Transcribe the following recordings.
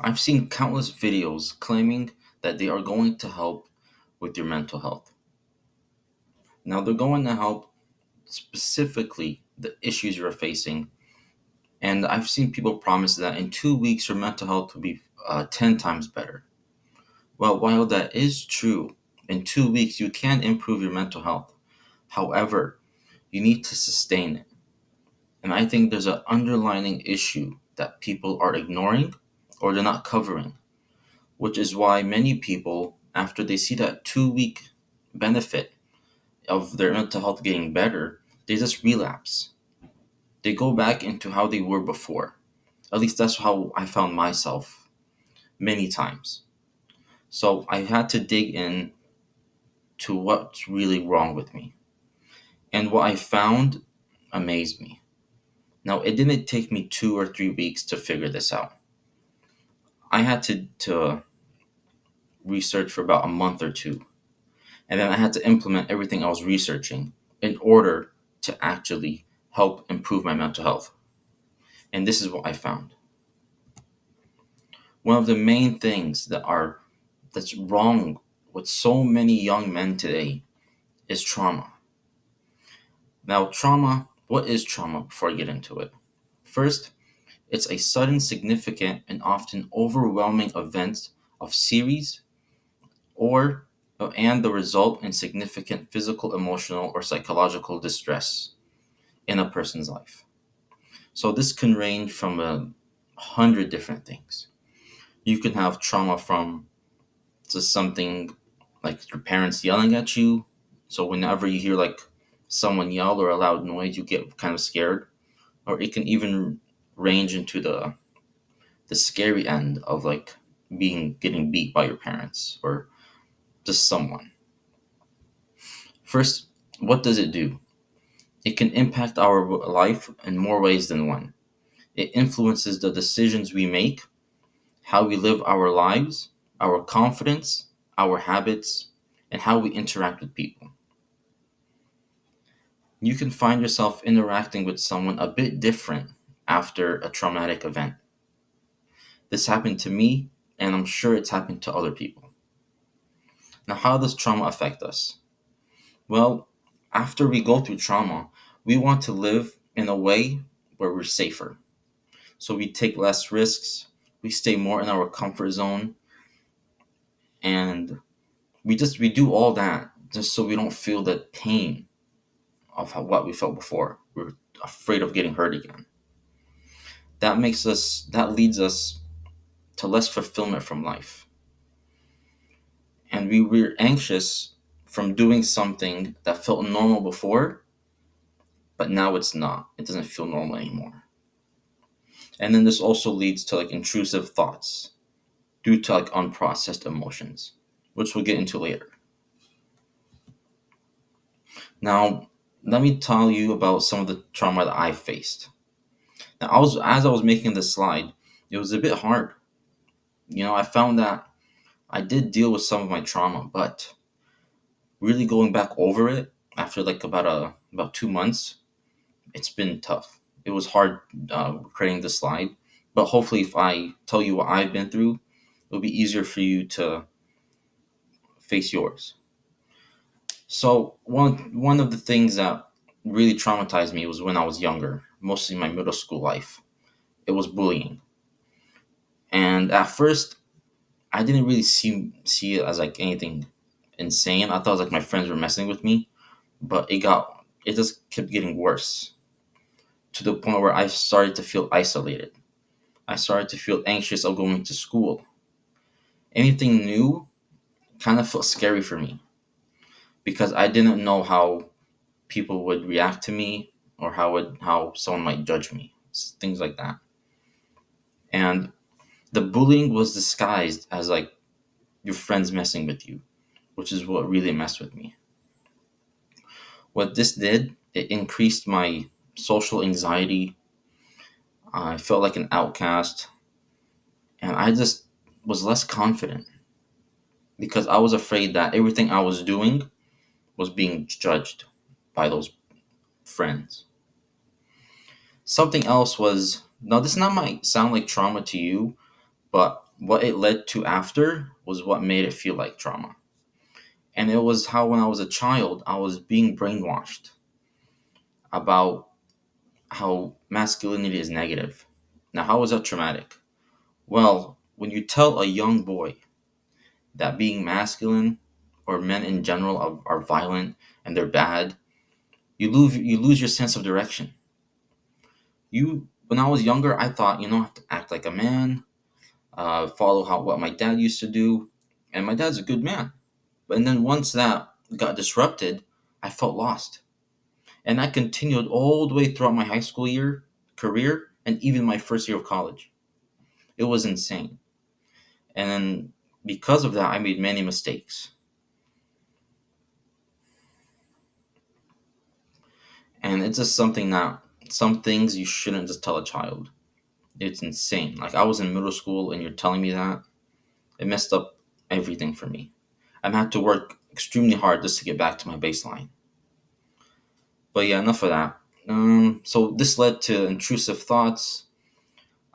I've seen countless videos claiming that they are going to help with your mental health. Now, they're going to help specifically the issues you're facing. And I've seen people promise that in 2 weeks, your mental health will be 10 times better. Well, while that is true, in 2 weeks, you can improve your mental health. However, you need to sustain it. And I think there's an underlying issue that people are ignoring or they're not covering, which is why many people, after they see that 2 week benefit of their mental health getting better, they just relapse. They go back into how they were before. At least that's how I found myself many times. So I had to dig in to what's really wrong with me. And what I found amazed me. Now, it didn't take me 2 or 3 weeks to figure this out. I had to research for about a month or two. And then I had to implement everything I was researching in order to actually help improve my mental health. And this is what I found. One of the main things that's wrong with so many young men today is trauma. Now, trauma, what is trauma before I get into it? First, it's a sudden, significant, and often overwhelming event of series or and the result in significant physical, emotional, or psychological distress in a person's life. So this can range from 100 different things. You can have trauma from just something like your parents yelling at you. So whenever you hear like someone yell or a loud noise, you get kind of scared. Or it can even range into the scary end of like being getting beat by your parents or just someone. First, what does it do? It can impact our life in more ways than one. It influences the decisions we make, how we live our lives, our confidence, our habits, and how we interact with people. You can find yourself interacting with someone a bit different after a traumatic event. This happened to me, and I'm sure it's happened to other people. Now, how does trauma affect us? Well, after we go through trauma, we want to live in a way where we're safer. So we take less risks, we stay more in our comfort zone, and we do all that just so we don't feel the pain of what we felt before. We're afraid of getting hurt again. That leads us to less fulfillment from life. And we were anxious from doing something that felt normal before, but now it's not. It doesn't feel normal anymore. And then this also leads to like intrusive thoughts due to like unprocessed emotions, which we'll get into later. Now, let me tell you about some of the trauma that I faced. Now, as I was making this slide, it was a bit hard. I found that I did deal with some of my trauma, but really going back over it after like about 2 months, it's been tough. It was hard creating the slide, but hopefully, if I tell you what I've been through, it'll be easier for you to face yours. So one of the things that really traumatized me was when I was younger, mostly my middle school life. It was bullying, and at first, I didn't really see it as like anything insane. I thought it was like my friends were messing with me, but it just kept getting worse to the point where I started to feel isolated. I started to feel anxious of going to school. Anything new kind of felt scary for me because I didn't know how people would react to me or how someone might judge me, things like that. And the bullying was disguised as like your friends messing with you, which is what really messed with me. What this did, it increased my social anxiety. I felt like an outcast, and I just was less confident because I was afraid that everything I was doing was being judged by those friends. Something else was, now this not might sound like trauma to you, but what it led to after was what made it feel like trauma. And it was how, when I was a child, I was being brainwashed about how masculinity is negative. Now, how was that traumatic? Well, when you tell a young boy that being masculine, or men in general, are violent and they're bad, you lose your sense of direction. When I was younger, I thought, I have to act like a man, follow how what my dad used to do, and my dad's a good man. And then once that got disrupted, I felt lost, and that continued all the way throughout my high school career, and even my first year of college. It was insane, and then because of that, I made many mistakes, and it's just something that some things you shouldn't just tell a child. It's insane. Like, I was in middle school, and you're telling me that. It messed up everything for me. I've had to work extremely hard just to get back to my baseline. But yeah, enough of that. So this led to intrusive thoughts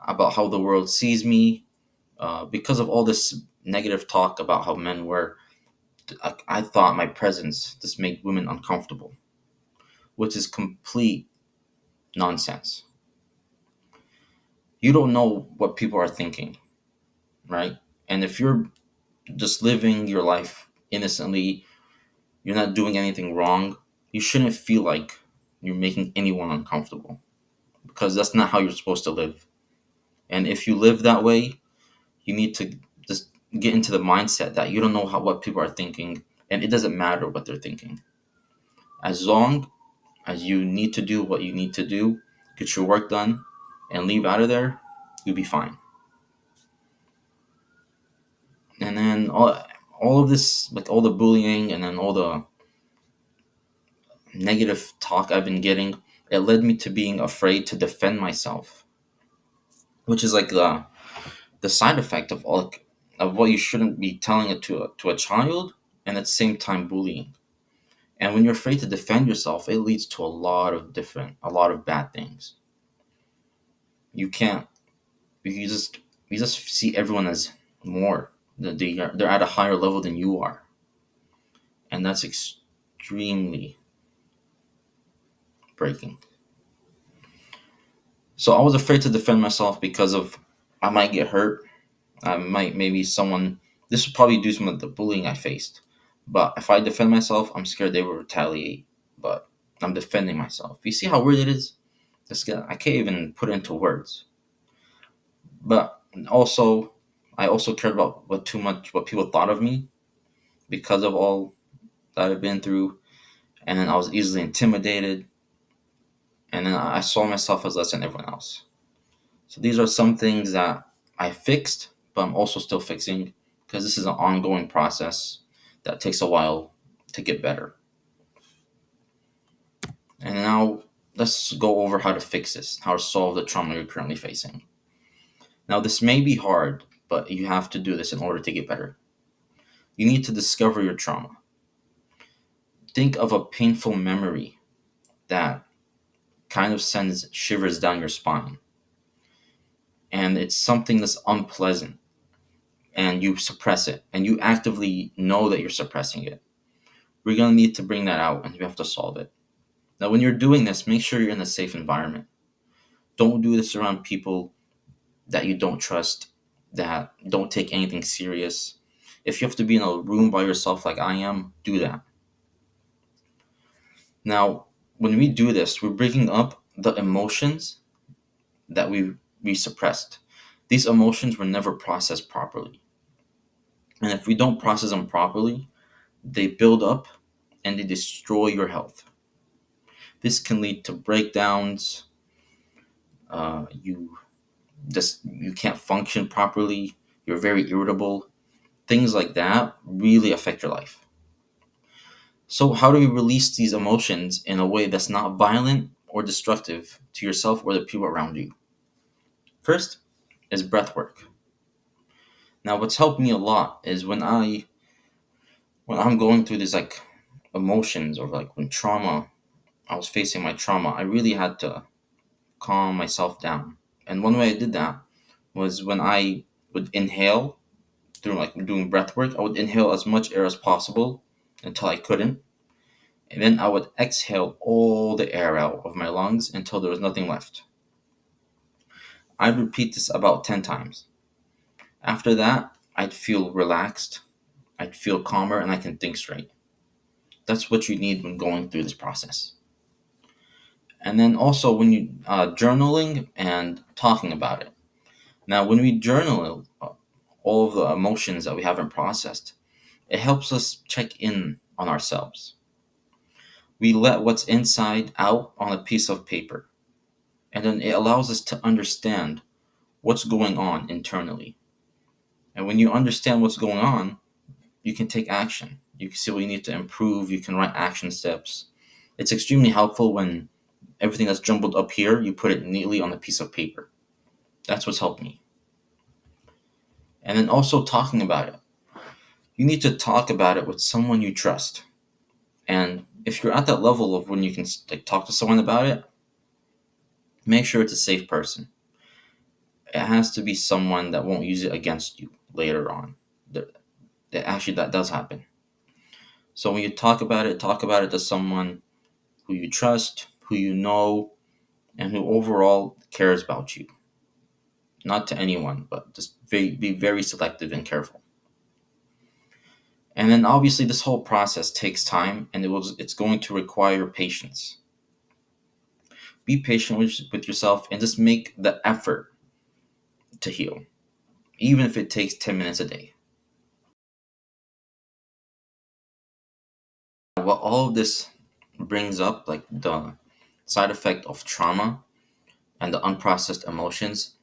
about how the world sees me. Because of all this negative talk about how men were, I thought my presence just made women uncomfortable, which is complete nonsense. You don't know what people are thinking, right? And if you're just living your life innocently, you're not doing anything wrong, you shouldn't feel like you're making anyone uncomfortable, because that's not how you're supposed to live. And if you live that way, you need to just get into the mindset that you don't know what people are thinking, and it doesn't matter what they're thinking. As long as you need to do what you need to do, get your work done, and leave out of there, you'll be fine. And then all of this, like all the bullying and then all the negative talk I've been getting, it led me to being afraid to defend myself, which is like the side effect of all of what you shouldn't be telling it to a child, and at the same time bullying. And when you're afraid to defend yourself, it leads to a lot of bad things. You can't you just see everyone as more. They're at a higher level than you are, and that's extremely breaking. So I was afraid to defend myself because of I might get hurt. I might maybe someone this would probably do some of the bullying I faced. But if I defend myself, I'm scared they will retaliate. But I'm defending myself. You see how weird it is? I can't even put it into words. But also, I also cared about what people thought of me because of all that I've been through, and then I was easily intimidated, and then I saw myself as less than everyone else. So these are some things that I fixed, but I'm also still fixing, because this is an ongoing process that takes a while to get better. And now let's go over how to fix this, how to solve the trauma you're currently facing. Now, this may be hard, but you have to do this in order to get better. You need to discover your trauma. Think of a painful memory that kind of sends shivers down your spine, and it's something that's unpleasant, and you suppress it, and you actively know that you're suppressing it. We're going to need to bring that out, and you have to solve it. Now, when you're doing this, make sure you're in a safe environment. Don't do this around people that you don't trust, that don't take anything serious. If you have to be in a room by yourself like I am, do that. Now, when we do this, we're breaking up the emotions that we suppressed. These emotions were never processed properly. And if we don't process them properly, they build up and they destroy your health. This can lead to breakdowns. You can't function properly. You're very irritable. Things like that really affect your life. So how do we release these emotions in a way that's not violent or destructive to yourself or the people around you? First is breath work. Now, what's helped me a lot is when I'm going through these like emotions, or like when I was facing my trauma, I really had to calm myself down. And one way I did that was when I would inhale through like doing breath work. I would inhale as much air as possible until I couldn't. And then I would exhale all the air out of my lungs until there was nothing left. I'd repeat this about 10 times. After that, I'd feel relaxed, I'd feel calmer, and I can think straight. That's what you need when going through this process. And then also when you journaling and talking about it. Now, when we journal all of the emotions that we haven't processed, it helps us check in on ourselves. We let what's inside out on a piece of paper, and then it allows us to understand what's going on internally. And when you understand what's going on, you can take action. You can see what you need to improve. You can write action steps. It's extremely helpful when everything that's jumbled up here, you put it neatly on a piece of paper. That's what's helped me. And then also talking about it. You need to talk about it with someone you trust. And if you're at that level of when you can like talk to someone about it, make sure it's a safe person. It has to be someone that won't use it against you later on. Actually, that does happen. So when you talk about it to someone who you trust, who you know, and who overall cares about you. Not to anyone, but just be very selective and careful. And then obviously this whole process takes time, and it's going to require patience. Be patient with yourself and just make the effort to heal, even if it takes 10 minutes a day. What all of this brings up, like the side effect of trauma and the unprocessed emotions,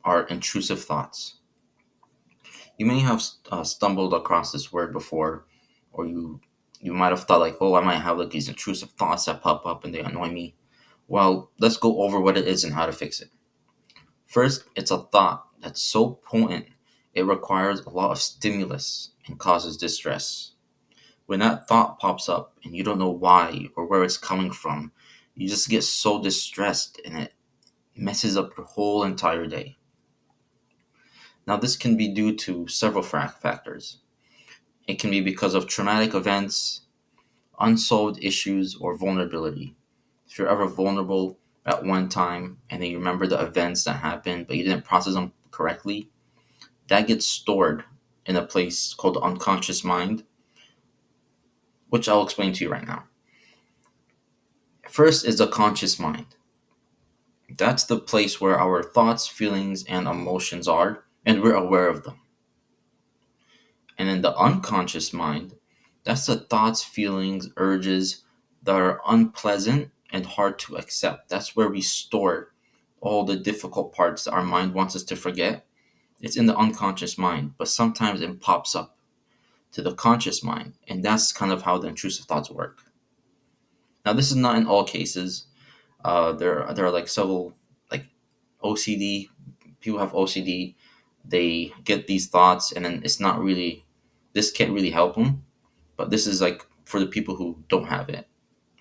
are intrusive thoughts. You may have stumbled across this word before, or you might have thought like, oh, I might have like these intrusive thoughts that pop up and they annoy me. Well, let's go over what it is and how to fix it. First, it's a thought that's so potent it requires a lot of stimulus and causes distress. When that thought pops up and you don't know why or where it's coming from, you just get so distressed and it messes up your whole entire day. Now, this can be due to several factors. It can be because of traumatic events, unsolved issues, or vulnerability. If you're ever vulnerable at one time and then you remember the events that happened but you didn't process them correctly, that gets stored in a place called the unconscious mind, which I'll explain to you right now. First is the conscious mind. That's the place where our thoughts, feelings, and emotions are, and we're aware of them. And then the unconscious mind, that's the thoughts, feelings, urges that are unpleasant and hard to accept. That's where we store all the difficult parts that our mind wants us to forget. It's in the unconscious mind, but sometimes it pops up to the conscious mind, and that's kind of how the intrusive thoughts work. Now, this is not in all cases. There are like several like OCD. People have OCD. They get these thoughts, and then it's not really. This can't really help them. But this is like for the people who don't have it,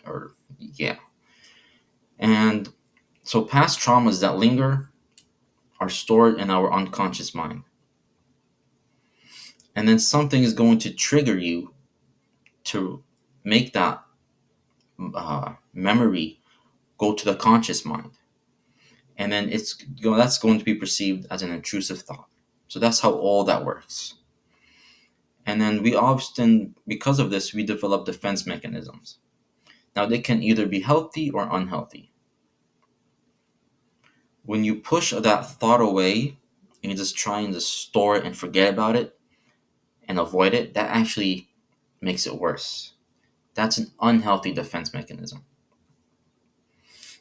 or yeah. And so past traumas that linger are stored in our unconscious mind. And then something is going to trigger you to make that memory go to the conscious mind. And then that's going to be perceived as an intrusive thought. So that's how all that works. And then we often, because of this, we develop defense mechanisms. Now, they can either be healthy or unhealthy. When you push that thought away and you just try and just store it and forget about it and avoid it, that actually makes it worse. That's an unhealthy defense mechanism.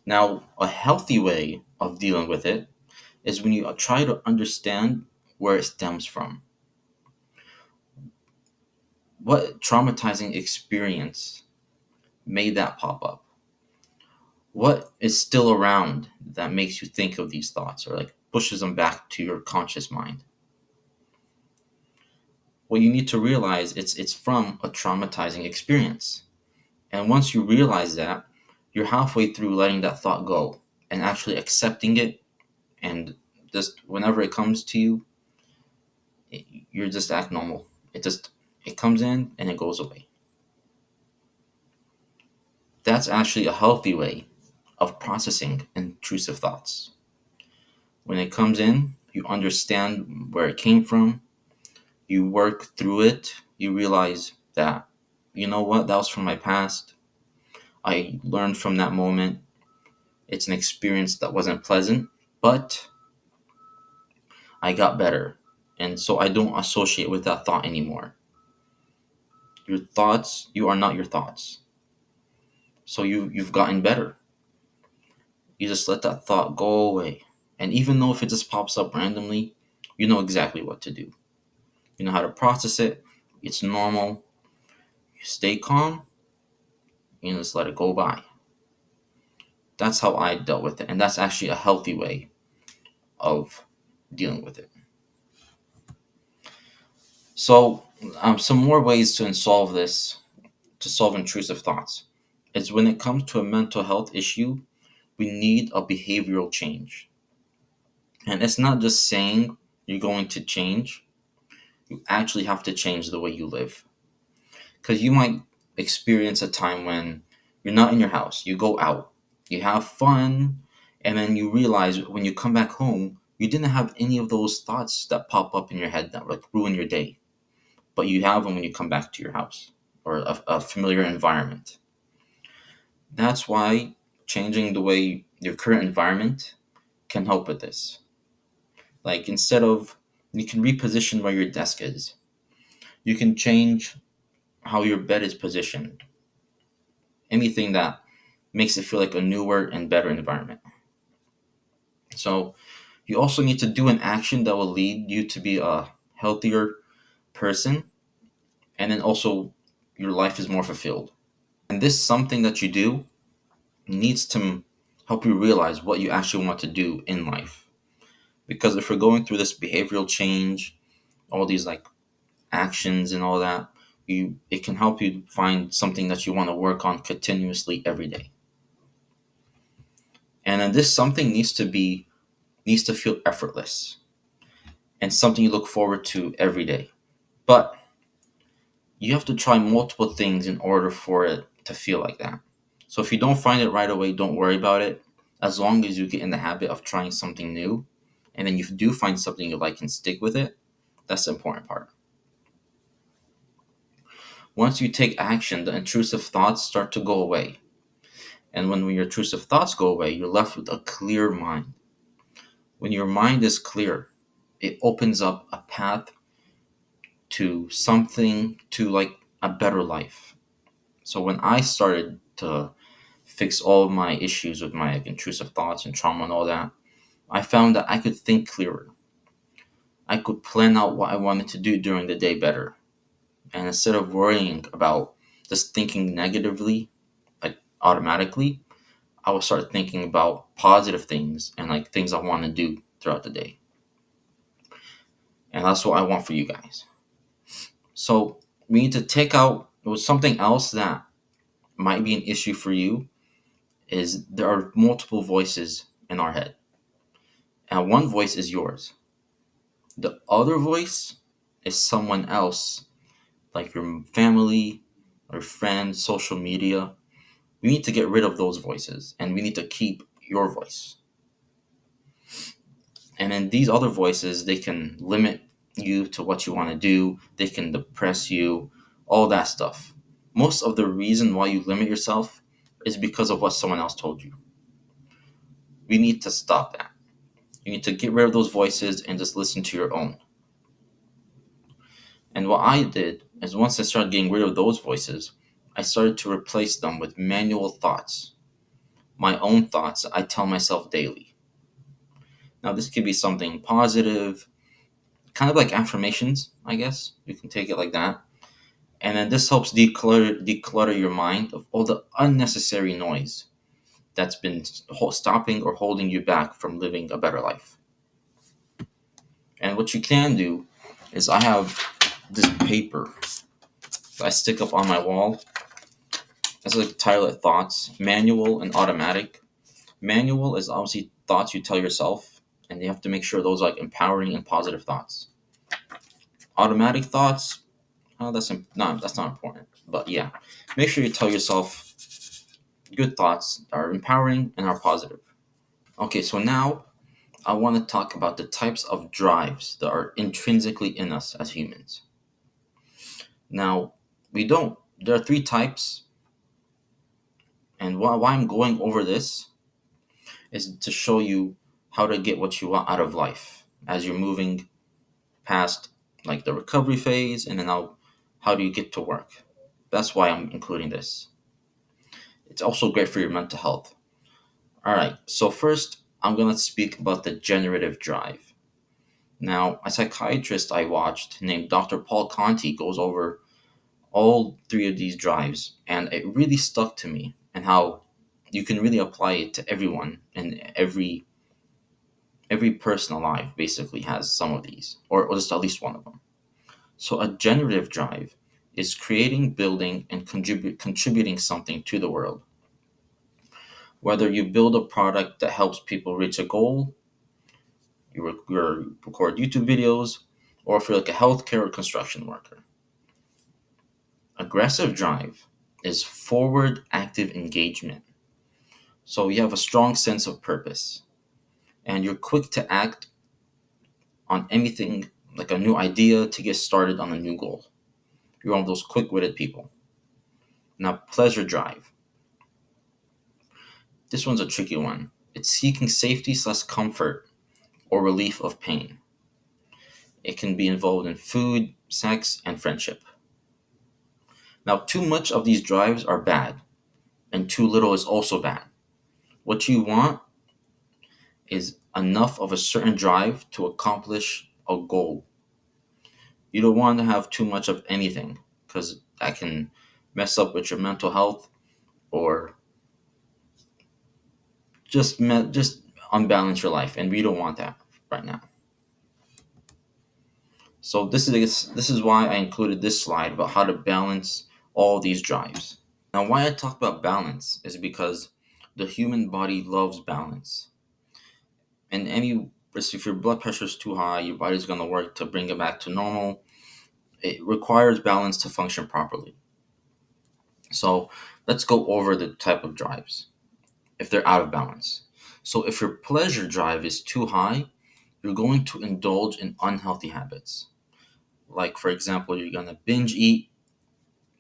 Now, a healthy way of dealing with it is when you try to understand where it stems from. What traumatizing experience made that pop up? What is still around that makes you think of these thoughts or like pushes them back to your conscious mind? Well, you need to realize it's from a traumatizing experience. And once you realize that, you're halfway through letting that thought go and actually accepting it, and just whenever it comes to you, you just act normal. It comes in and it goes away. That's actually a healthy way of processing intrusive thoughts. When it comes in, you understand where it came from, you work through it, you realize that, you know what, that was from my past. I learned from that moment. It's an experience that wasn't pleasant, but I got better. And so I don't associate with that thought anymore. Your thoughts, you are not your thoughts. So you've gotten better. You just let that thought go away. And even though if it just pops up randomly, you know exactly what to do. You know how to process it. It's normal. You stay calm. You just let it go by. That's how I dealt with it. And that's actually a healthy way of dealing with it. So, some more ways to solve this, to solve intrusive thoughts, is when it comes to a mental health issue, we need a behavioral change. And it's not just saying you're going to change, you actually have to change the way you live. Because you might experience a time when you're not in your house, you go out, you have fun, and then you realize when you come back home, you didn't have any of those thoughts that pop up in your head that like ruin your day, but you have them when you come back to your house or a familiar environment. That's why changing the way your current environment can help with this. Like instead of, you can reposition where your desk is. You can change how your bed is positioned. Anything that makes it feel like a newer and better environment. So you also need to do an action that will lead you to be a healthier person, and then also your life is more fulfilled. And this something that you do needs to help you realize what you actually want to do in life. Because if you're going through this behavioral change, all these like actions and all that, it can help you find something that you want to work on continuously every day. And then this something needs to feel effortless and something you look forward to every day. But you have to try multiple things in order for it to feel like that. So if you don't find it right away, don't worry about it. As long as you get in the habit of trying something new, and then you do find something you like and stick with it, that's the important part. Once you take action, the intrusive thoughts start to go away. And when your intrusive thoughts go away, you're left with a clear mind. When your mind is clear, it opens up a path to something, to like a better life. So when I started to fix all of my issues with my like, intrusive thoughts and trauma and all that, I found that I could think clearer. I could plan out what I wanted to do during the day better. And instead of worrying about just thinking negatively, like automatically, I would start thinking about positive things and like things I want to do throughout the day. And that's what I want for you guys. So we need to take out something else that might be an issue for you is there are multiple voices in our head. And one voice is yours. The other voice is someone else, like your family or friends, social media. We need to get rid of those voices and we need to keep your voice. And then these other voices, they can limit you to what you want to do, they can depress you, all that stuff. Most of the reason why you limit yourself is because of what someone else told you. We need to stop that. You need to get rid of those voices and just listen to your own. And what I did is once I started getting rid of those voices, I started to replace them with manual thoughts, my own thoughts I tell myself daily. Now, this could be something positive, kind of like affirmations, I guess. You can take it like that. And then this helps declutter your mind of all the unnecessary noise that's been stopping or holding you back from living a better life. And what you can do is I have this paper that I stick up on my wall. That's like title it thoughts, manual and automatic. Manual is obviously thoughts you tell yourself, and you have to make sure those are like empowering and positive thoughts. Automatic thoughts, that's not important. But yeah, make sure you tell yourself good thoughts that are empowering and are positive. Okay, so now I want to talk about the types of drives that are intrinsically in us as humans. Now, we don't. There are three types, and why I'm going over this is to show you how to get what you want out of life as you're moving past like the recovery phase, and then how do you get to work. That's why I'm including this. It's also great for your mental health. All right, so first I'm going to speak about the generative drive. Now, a psychiatrist I watched named Dr. Paul Conti goes over all three of these drives, and it really stuck to me and how you can really apply it to everyone, and every person alive basically has some of these, or just at least one of them. So a generative drive is creating, building, and contributing something to the world. Whether you build a product that helps people reach a goal, you record YouTube videos, or if you're like a healthcare or construction worker. Aggressive drive is forward active engagement. So you have a strong sense of purpose and you're quick to act on anything like a new idea to get started on a new goal. You're one of those quick witted people. Now, pleasure drive. This one's a tricky one. It's seeking safety slash comfort or relief of pain. It can be involved in food, sex, and friendship. Now, too much of these drives are bad, and too little is also bad. What you want is enough of a certain drive to accomplish a goal. You don't want to have too much of anything because that can mess up with your mental health or just unbalance your life, and we don't want that right now. So this is why I included this slide about how to balance all these drives. Now, why I talk about balance is because the human body loves balance. And if your blood pressure is too high, your body's going to work to bring it back to normal. It requires balance to function properly. So let's go over the type of drives if they're out of balance. So if your pleasure drive is too high, you're going to indulge in unhealthy habits. Like, for example, you're going to binge eat,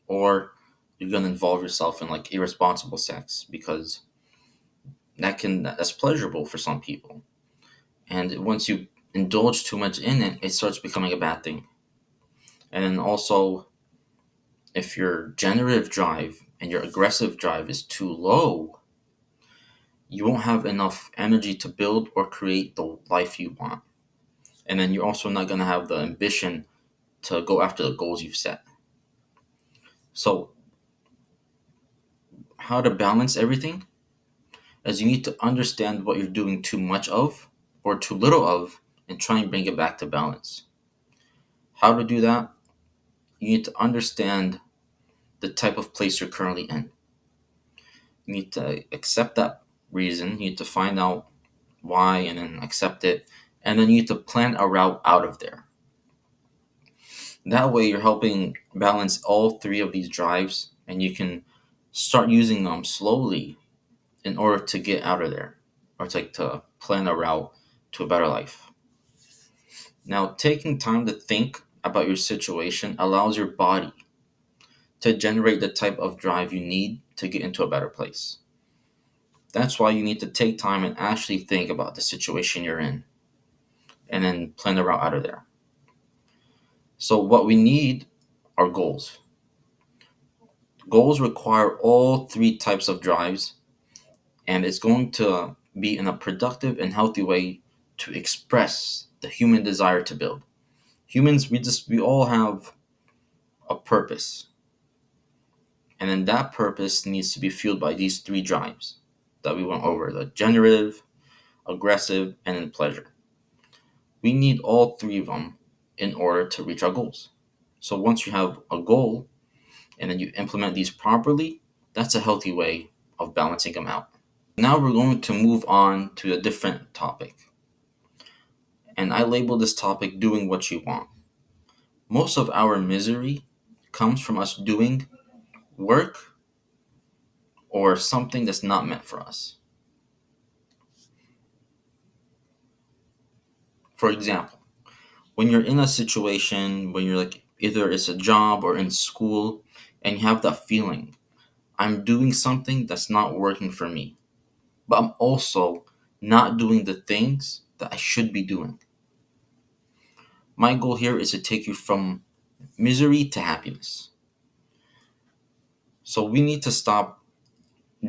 or you're going to involve yourself in like irresponsible sex because that's pleasurable for some people. And once you indulge too much in it, it starts becoming a bad thing. And then also, if your generative drive and your aggressive drive is too low, you won't have enough energy to build or create the life you want. And then you're also not going to have the ambition to go after the goals you've set. So, how to balance everything is you need to understand what you're doing too much of or too little of and try and bring it back to balance. How to do that? You need to understand the type of place you're currently in. You need to accept that reason. You need to find out why and then accept it. And then you need to plan a route out of there. That way, you're helping balance all three of these drives and you can start using them slowly in order to get out of there or to plan a route to a better life. Now, taking time to think about your situation allows your body to generate the type of drive you need to get into a better place. That's why you need to take time and actually think about the situation you're in and then plan a route out of there. So, what we need are goals. Goals require all three types of drives, and it's going to be in a productive and healthy way to express the human desire to build. Humans, we all have a purpose. And then that purpose needs to be fueled by these three drives that we went over: the generative, aggressive, and then pleasure. We need all three of them in order to reach our goals. So once you have a goal and then you implement these properly, that's a healthy way of balancing them out. Now we're going to move on to a different topic. And I label this topic doing what you want. Most of our misery comes from us doing work or something that's not meant for us. For example, when you're in a situation when you're like either it's a job or in school and you have that feeling, I'm doing something that's not working for me, but I'm also not doing the things that I should be doing. My goal here is to take you from misery to happiness. So we need to stop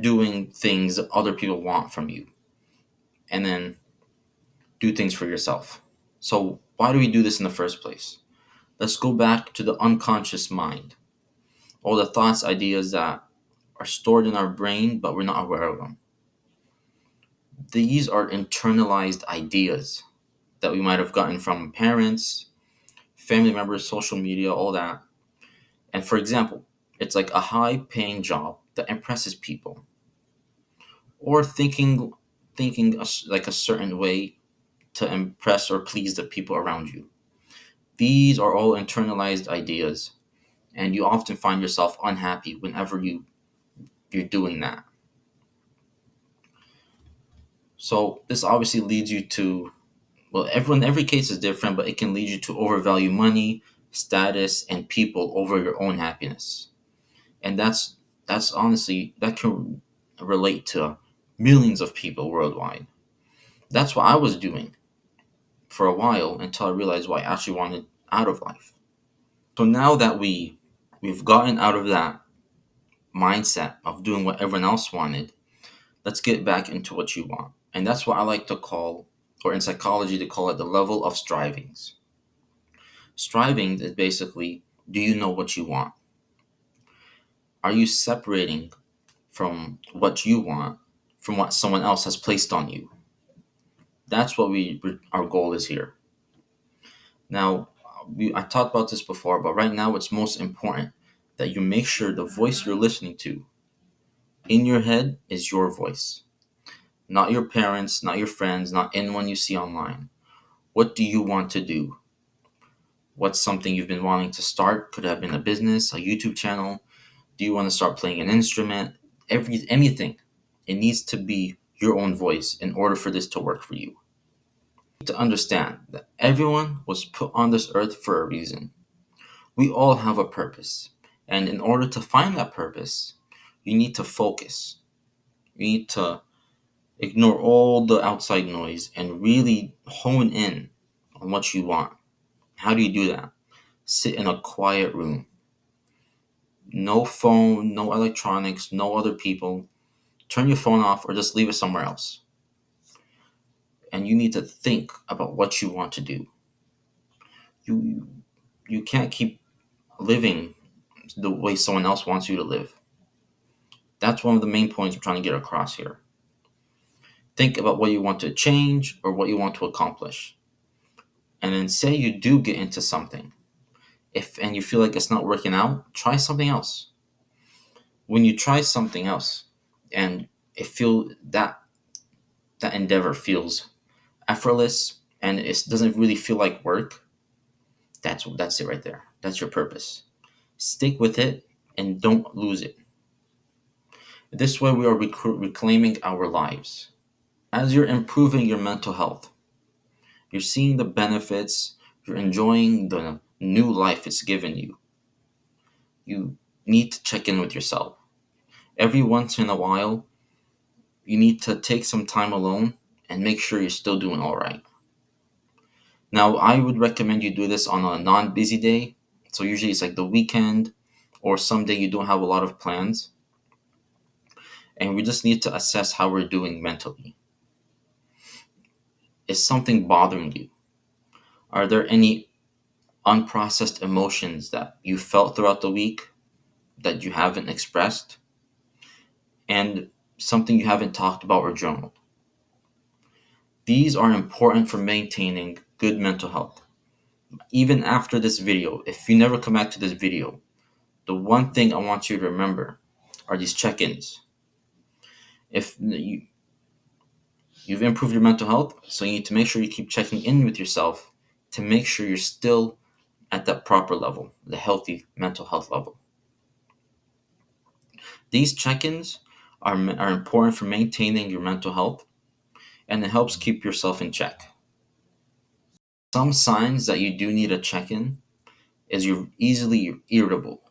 doing things that other people want from you and then do things for yourself. So why do we do this in the first place? Let's go back to the unconscious mind, all the thoughts, ideas that are stored in our brain, but we're not aware of them. These are internalized ideas that we might have gotten from parents, family members, social media, all that. And for example, it's like a high paying job that impresses people, or thinking like a certain way to impress or please the people around you. These are all internalized ideas, and you often find yourself unhappy whenever you're doing that. So this obviously leads you to, well, every case is different, but it can lead you to overvalue money, status, and people over your own happiness. And that's honestly that can relate to millions of people worldwide. That's what I was doing for a while until I realized what I actually wanted out of life. So now that we've gotten out of that mindset of doing what everyone else wanted, let's get back into what you want. And that's what I like to call, or in psychology they call it the level of strivings. Striving is basically, do you know what you want? Are you separating from what you want from what someone else has placed on you? That's what our goal is here. Now, I talked about this before, but right now it's most important that you make sure the voice you're listening to in your head is your voice, not your parents, not your friends, not anyone you see online. What do you want to do? What's something you've been wanting to start? Could have been a business, a YouTube channel. Do you want to start playing an instrument? Anything. It needs to be your own voice in order for this to work for you. To understand that everyone was put on this earth for a reason. We all have a purpose. And in order to find that purpose, you need to focus. You need to ignore all the outside noise and really hone in on what you want. How do you do that? Sit in a quiet room. No phone, no electronics, no other people. Turn your phone off or just leave it somewhere else. And you need to think about what you want to do. You you can't keep living the way someone else wants you to live. That's one of the main points I'm trying to get across here. Think about what you want to change or what you want to accomplish. And then say you do get into something. If and you feel like it's not working out, try something else. When you try something else and it feel that endeavor feels effortless and it doesn't really feel like work, that's it right there. That's your purpose. Stick with it and don't lose it. This way we are reclaiming our lives. As you're improving your mental health, you're seeing the benefits, you're enjoying the new life it's given you. You need to check in with yourself. Every once in a while, you need to take some time alone and make sure you're still doing all right. Now, I would recommend you do this on a non busy day. So, usually it's like the weekend or someday you don't have a lot of plans. And we just need to assess how we're doing mentally. Is something bothering you? Are there any unprocessed emotions that you felt throughout the week that you haven't expressed? And something you haven't talked about or journaled? These are important for maintaining good mental health. Even after this video, if you never come back to this video, the one thing I want you to remember are these check-ins. If you've improved your mental health, so you need to make sure you keep checking in with yourself to make sure you're still at that proper level, the healthy mental health level. These check-ins are important for maintaining your mental health, and it helps keep yourself in check. Some signs that you do need a check-in is you're easily irritable.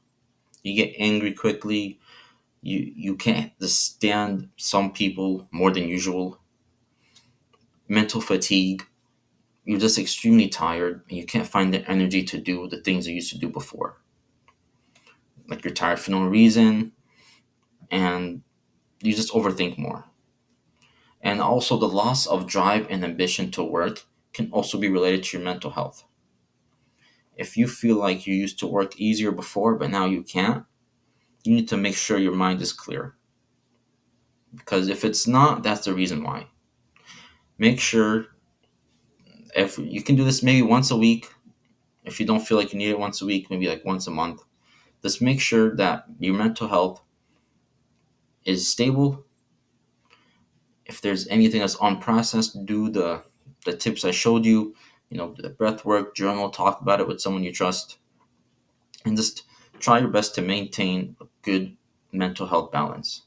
You get angry quickly. You can't just stand some people more than usual. Mental fatigue. You're just extremely tired and you can't find the energy to do the things you used to do before. Like you're tired for no reason and you just overthink more. And also, the loss of drive and ambition to work can also be related to your mental health. If you feel like you used to work easier before, but now you can't, you need to make sure your mind is clear. Because if it's not, that's the reason why. Make sure if you can do this maybe once a week. If you don't feel like you need it once a week, maybe like once a month. Just make sure that your mental health is stable. If there's anything that's unprocessed, do the tips I showed you. The breath work, journal, talk about it with someone you trust, and just try your best to maintain a good mental health balance.